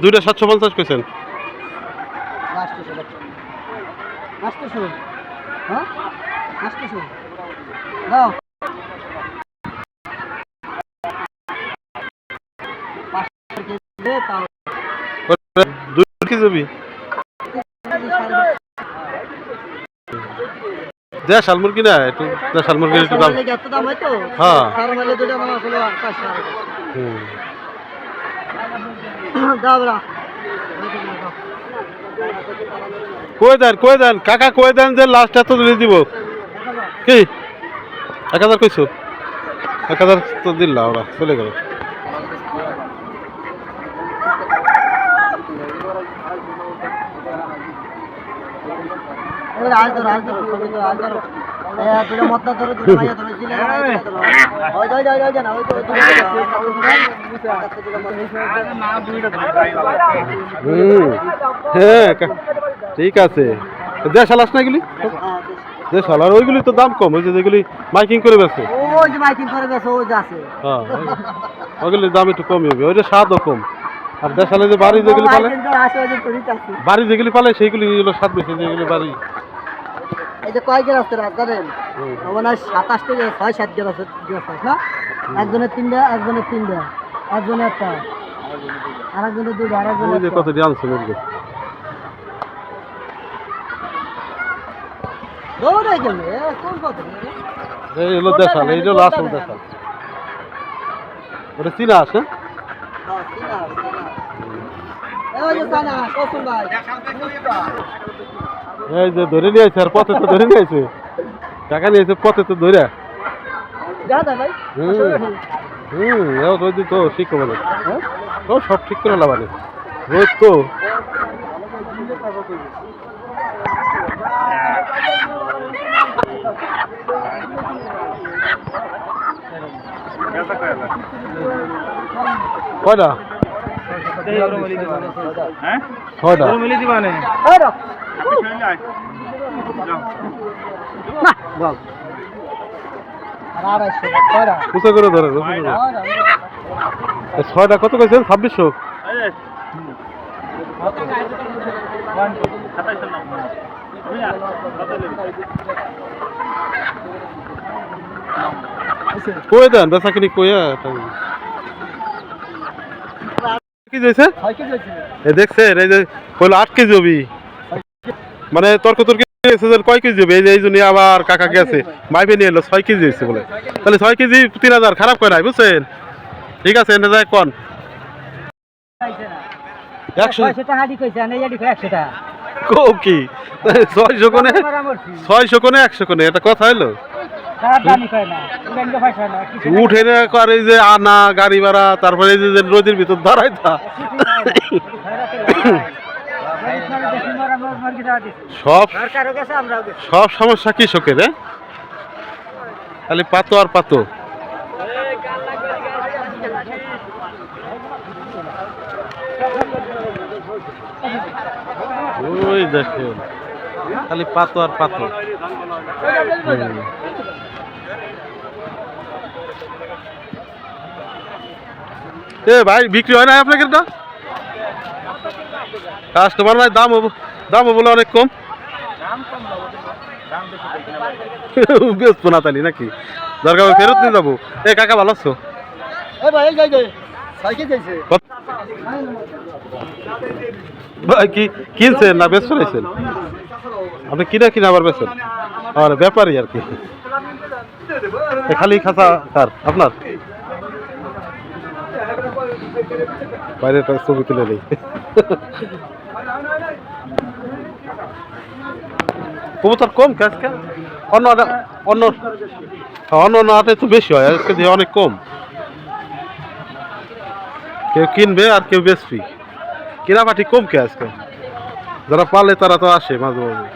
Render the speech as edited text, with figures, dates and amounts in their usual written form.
দুইটা 750 কইছেন। কি যাবি দেশাল মুরগি না, একটু দেশাল মুরগির একটু দাম। হ্যাঁ কই দেন কাকা, কই দেন যে লাস্ট এত দিলে দিব। কি 1000 কইছো? 1000 তো দিলা, ওরা চলে গেল। হ্যাঁ ঠিক আছে, দেশাল আস না এগুলি, দেশাল। আর ওইগুলি তো দাম কম, ওই যেগুলি মাইকিং করে বেছে, হ্যাঁ ওইগুলির দাম একটু কমই হবে, ওইটা স্বাদও কম। আর দেশালে যে বাড়ি যেগুলি পালে, বাড়ি যেগুলি পালে সেইগুলি হলো স্বাদ বেশি, যেগুলি বাড়ি। এই যে কয় গ্লাস জানেন, মানে 27 থেকে 6-7 গ্লাস না, একজনের 3টা, একজনের 3টা, একজনের একটা, আর একজনের 2টা, আর একজনের কত দিয়ে আনছে মুরগি। দৌড়াই গেল কোন কত, এই হলো দেশাল, এই হলো আসল দেশাল। ওটা চিনা আছে, এই যে ধরে নিয়ে আসছে, আর পথে তো ধরে নিয়ে আসছে, টাকা নিয়েছে পথে তো ধরে। রোজ তো ঠিক হবে, ও সব ঠিক করে লাভানে রোজ তো। কয়টা? 6টা। কোথায় করে ধরে 6টা কত কইছেন? 2600। কই দেন বেচা কিনি কইয়া কি দিয়েছে? দেখছেন এই যে কইলো 8 কেজি হবি, মানে তর্ক কয় কেজি হবে। এই জন্য আবার কাকা গেছে মাইপে নিয়ে এলো 6 কেজি হয়েছে বলে। তাহলে 6 কেজি 3000 খারাপ করে নাই, বুঝছেন? ঠিক আছে এনে যায় কোন 100 টাকা কো কি 600 কোনে 600 কোনে 100 কোনে, এটা কথা হলো? উঠে না করে যে আনা গাড়ি ভাড়া, তারপরে এই যে নদীর ভিতর দাঁড়াই থা, সব সমস্যা কৃষকের। খালি পাতো আর পাতো। ওই দেখেন খালি পাতো আর পাতো। এ ভাই বিক্রি হয় না আপনাকে? কাস্টমার নাই, দাম বলে অনেক কম। বেচবো না তালি নাকি? দরকার ফেরত নিয়ে যাবো। এ কাকা ভালো আছো? কি কিনছেন না বেচ ফেলেছেন? আপনি কিনা আবার বেচেন? আর ব্যাপারই আর কি। খালি খাঁচা কার আপনার? বাইরে ছবি তুলে নেই। কবুতর কম আজকে, অন্য হাটে তো বেশি হয়, আজকে দিয়ে অনেক কম। কেউ কিনবে আর কেউ বেচবি, কেনাকাটি কম কে আজকে। যারা পালে তারা তো আসে মাঝে মাঝে।